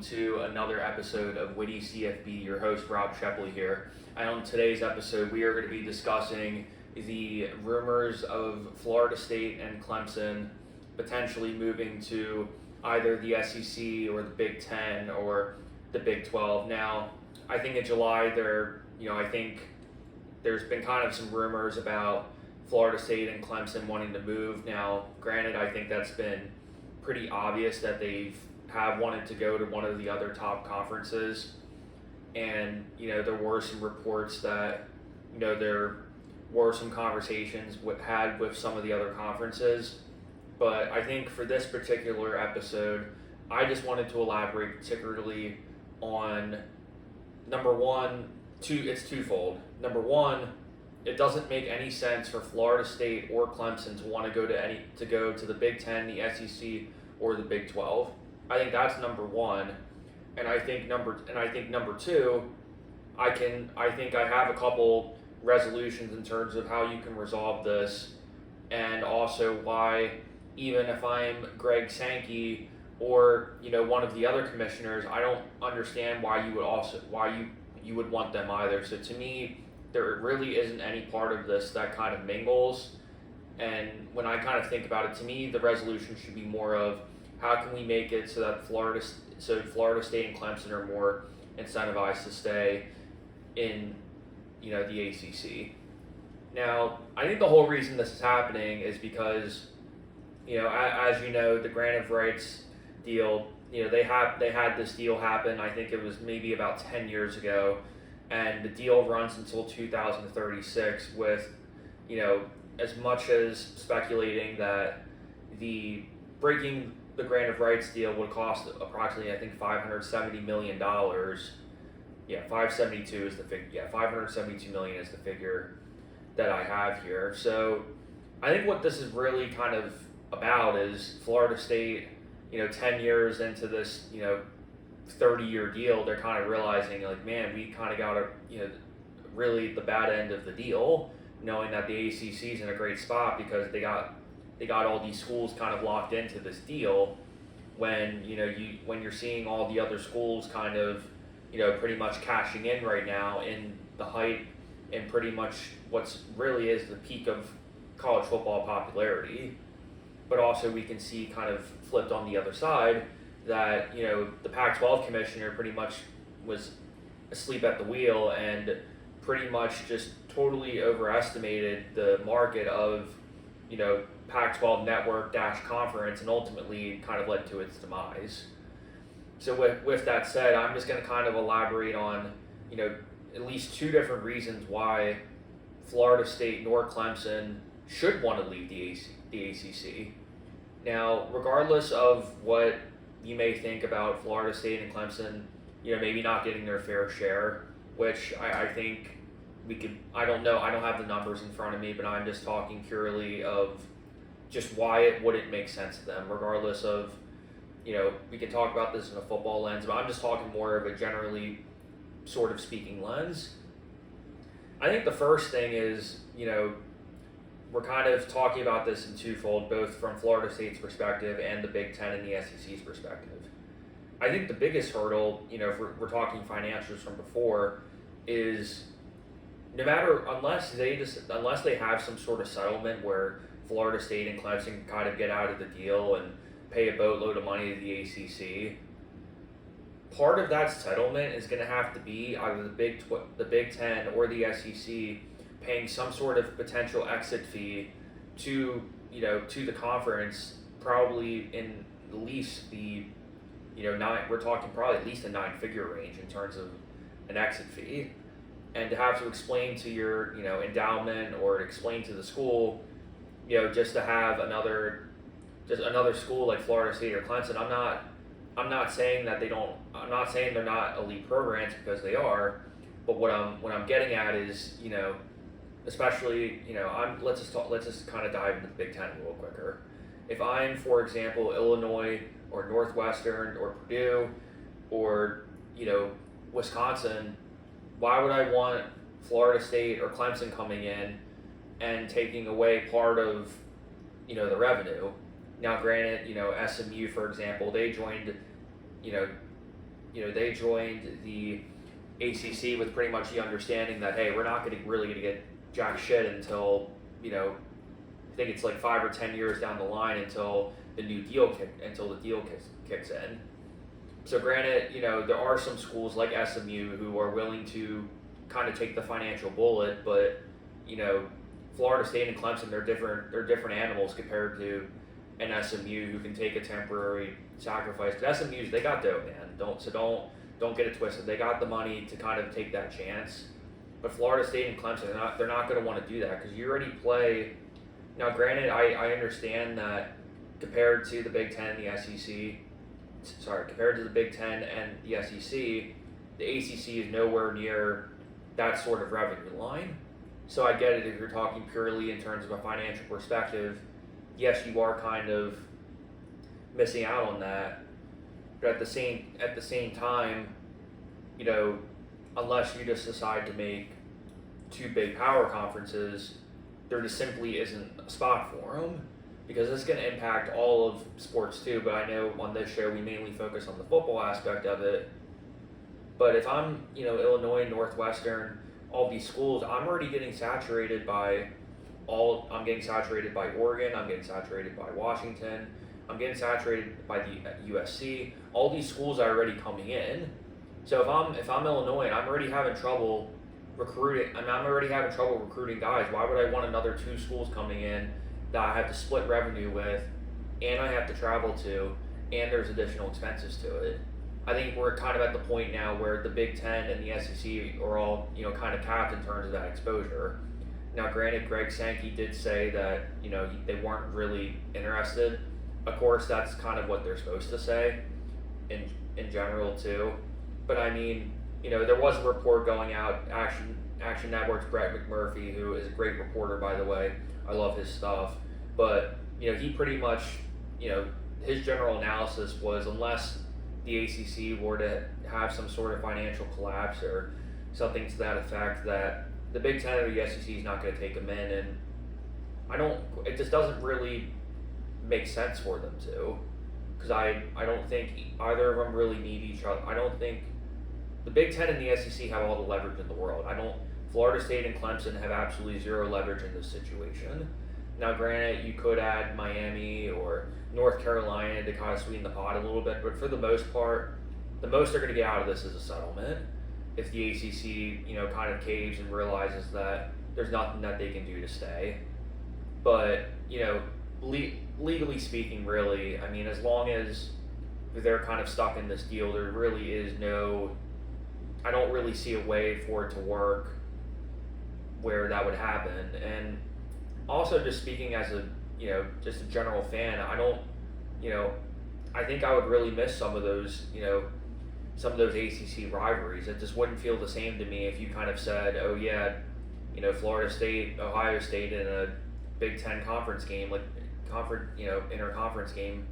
to another episode of Witty CFB. Your host, Rob Sheply here. And on today's episode, we are going to be discussing the rumors of Florida State and Clemson potentially moving to either the SEC or the Big Ten or the Big 12. Now, I think in July I think there's been kind of some rumors about Florida State and Clemson wanting to move. Now, granted, I think that's been pretty obvious that they have wanted to go to one of the other top conferences. And, there were some reports that, there were some conversations had with some of the other conferences. But I think for this particular episode, I just wanted to elaborate particularly on it's twofold. Number one, it doesn't make any sense for Florida State or Clemson to want to go to the Big Ten, the SEC, or the Big 12. I think that's number one, and I think number two, I think I have a couple resolutions in terms of how you can resolve this, and also why, even if I'm Greg Sankey or one of the other commissioners, I don't understand why you would want them either. So to me, there really isn't any part of this that kind of mingles. And when I kind of think about it, to me, the resolution should be more of how can we make it so that Florida State and Clemson are more incentivized to stay in, the ACC. Now, I think the whole reason this is happening is because, as you know, the grant of rights deal, they had this deal happen. I think it was maybe about 10 years ago. And the deal runs until 2036 with, as much as speculating that breaking the grant of rights deal would cost approximately, I think, $570 million. Yeah, 572 is the figure. Yeah, 572 million is the figure that I have here. So I think what this is really kind of about is Florida State, 10 years into this, 30-year deal, they're kind of realizing, like, man, we kind of got really the bad end of the deal, knowing that the ACC is in a great spot because they got all these schools kind of locked into this deal. When when you're seeing all the other schools kind of pretty much cashing in right now in the height and pretty much what's really is the peak of college football popularity, but also we can see kind of flipped on the other side that the Pac-12 commissioner pretty much was asleep at the wheel and pretty much just totally overestimated the market of Pac-12 network - conference, and ultimately kind of led to its demise. So with that said, I'm just going to kind of elaborate on at least two different reasons why Florida State nor Clemson should want to leave the ACC. Now, regardless of what you may think about Florida State and Clemson, maybe not getting their fair share, which I think we could, I don't know, I don't have the numbers in front of me, but I'm just talking purely of just why it wouldn't make sense to them, regardless of, we can talk about this in a football lens, but I'm just talking more of a generally sort of speaking lens. I think the first thing is, we're kind of talking about this in twofold, both from Florida State's perspective and the Big Ten and the SEC's perspective. I think the biggest hurdle, if we're talking financials from before, is unless they have some sort of settlement where Florida State and Clemson kind of get out of the deal and pay a boatload of money to the ACC, part of that settlement is going to have to be either the Big Ten or the SEC paying some sort of potential exit fee to the conference, probably in at least the we're talking probably at least a 9-figure range in terms of an exit fee, and to have to explain to your endowment or explain to the school, just to have another school like Florida State or Clemson. I'm not saying that I'm not saying they're not elite programs, because they are, but what I'm getting at is especially, let's just kind of dive into the Big Ten a little quicker. If I'm, for example, Illinois or Northwestern or Purdue or, Wisconsin, why would I want Florida State or Clemson coming in and taking away part of, the revenue? Now, granted, SMU, for example, they joined, they joined the ACC with pretty much the understanding that, hey, we're not really going to get jack shit until, I think it's like 5 or 10 years down the line until the deal kicks in. So granted, there are some schools like SMU who are willing to kind of take the financial bullet, but Florida State and Clemson, they're different animals compared to an SMU who can take a temporary sacrifice. Because SMU's, they got dough, man. Don't get it twisted. They got the money to kind of take that chance. But Florida State and Clemson, they're not going to want to do that because you already play. Now, granted, I understand that compared to the Big Ten and the SEC, compared to the Big Ten and the SEC, the ACC is nowhere near that sort of revenue line. So I get it if you're talking purely in terms of a financial perspective. Yes, you are kind of missing out on that, but at the same time, unless you just decide to make 2 big power conferences, there just simply isn't a spot for them, because it's going to impact all of sports too. But I know on this show we mainly focus on the football aspect of it. But if I'm, Illinois, Northwestern, all these schools, I'm already getting saturated by I'm getting saturated by Oregon, I'm getting saturated by Washington, I'm getting saturated by the USC. All these schools are already coming in. So if I'm Illinois and I'm already having trouble recruiting, I'm already having trouble recruiting guys, why would I want another 2 schools coming in that I have to split revenue with, and I have to travel to, and there's additional expenses to it? I think we're kind of at the point now where the Big Ten and the SEC are all, kind of capped in terms of that exposure. Now, granted, Greg Sankey did say that, they weren't really interested. Of course, that's kind of what they're supposed to say in general too. But I mean, there was a report going out, Action Network's Brett McMurphy, who is a great reporter, by the way. I love his stuff. But, he pretty much, his general analysis was, unless the ACC were to have some sort of financial collapse or something to that effect, that the Big Ten or the SEC is not going to take them in, and it just doesn't really make sense for them to, because I don't think either of them really need each other. I don't think the Big Ten and the SEC have all the leverage in the world. Florida State and Clemson have absolutely zero leverage in this situation. Now, granted, you could add Miami or North Carolina to kind of sweeten the pot a little bit, but for the most part, the most they're going to get out of this is a settlement. If the ACC, kind of caves and realizes that there's nothing that they can do to stay. But, legally speaking, really, I mean, as long as they're kind of stuck in this deal, there really is I don't really see a way for it to work where that would happen. And also, just speaking as just a general fan, I think I would really miss some of those ACC rivalries. It just wouldn't feel the same to me if you kind of said, oh yeah, Florida State, Ohio State in a Big Ten conference game, interconference game.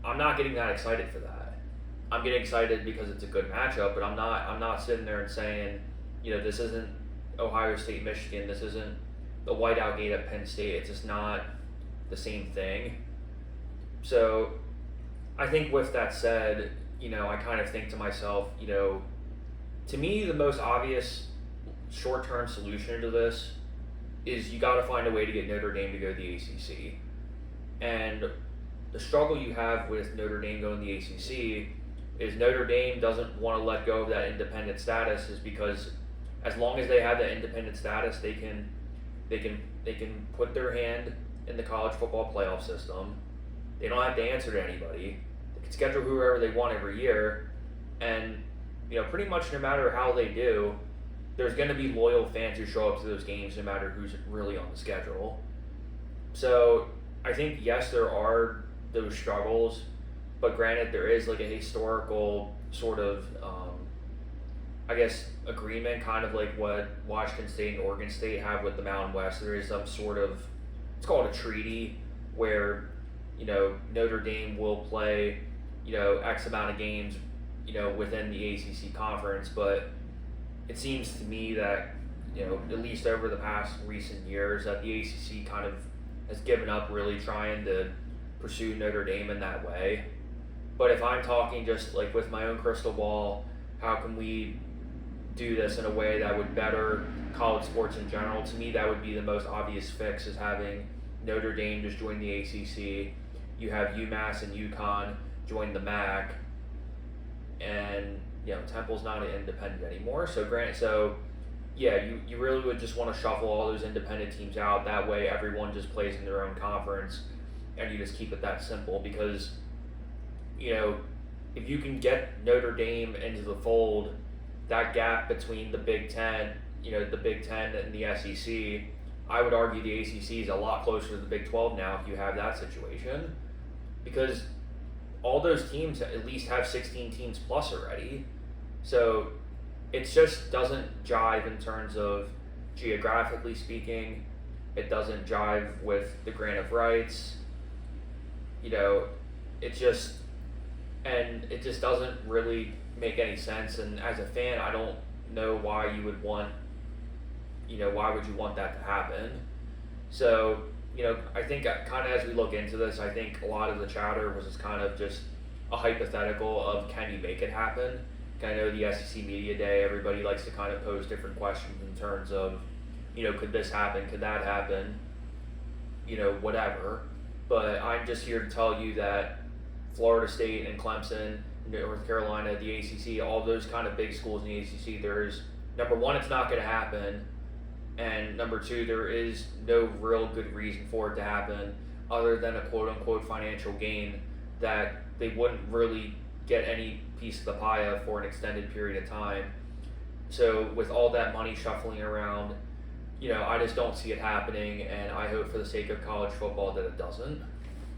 I'm not getting that excited for that. I'm getting excited because it's a good matchup, but I'm not sitting there and saying, this isn't Ohio State, Michigan, this isn't the whiteout gate at Penn State. It's just not the same thing. So I think with that said, I kind of think to myself, to me, the most obvious short-term solution to this is you got to find a way to get Notre Dame to go to the ACC. And the struggle you have with Notre Dame going to the ACC is Notre Dame doesn't want to let go of that independent status, is because as long as they have that independent status, they can put their hand in the college football playoff system. They don't have to answer to anybody. They can schedule whoever they want every year, and pretty much no matter how they do, there's going to be loyal fans who show up to those games no matter who's really on the schedule. So I think, yes, there are those struggles, but granted, there is like a historical sort of agreement, kind of like what Washington State and Oregon State have with the Mountain West. There is some sort of, it's called a treaty, where Notre Dame will play X amount of games within the ACC conference. But it seems to me that at least over the past recent years, that the ACC kind of has given up really trying to pursue Notre Dame in that way. But if I'm talking just like with my own crystal ball, how can we do this in a way that would better college sports in general? To me, that would be the most obvious fix, is having Notre Dame just join the ACC. You have UMass and UConn join the MAC, and Temple's not an independent anymore. So yeah, you really would just want to shuffle all those independent teams out. That way, everyone just plays in their own conference, and you just keep it that simple. Because if you can get Notre Dame into the fold, that gap between the Big Ten, the Big Ten and the SEC, I would argue the ACC is a lot closer to the Big 12 now if you have that situation, because all those teams at least have 16 teams plus already. So it just doesn't jive in terms of geographically speaking. It doesn't jive with the grant of rights. It just doesn't really make any sense. And as a fan, I don't know why you would want, why would you want that to happen? So, I think kind of as we look into this, I think a lot of the chatter was just kind of just a hypothetical of, can you make it happen? I know the SEC Media Day, everybody likes to kind of pose different questions in terms of, could this happen? Could that happen? Whatever. But I'm just here to tell you that Florida State and Clemson, North Carolina, the ACC, all those kind of big schools in the ACC, there's, number one, it's not going to happen. And number two, there is no real good reason for it to happen other than a quote-unquote financial gain that they wouldn't really get any piece of the pie of for an extended period of time. So with all that money shuffling around, I just don't see it happening, and I hope for the sake of college football that it doesn't.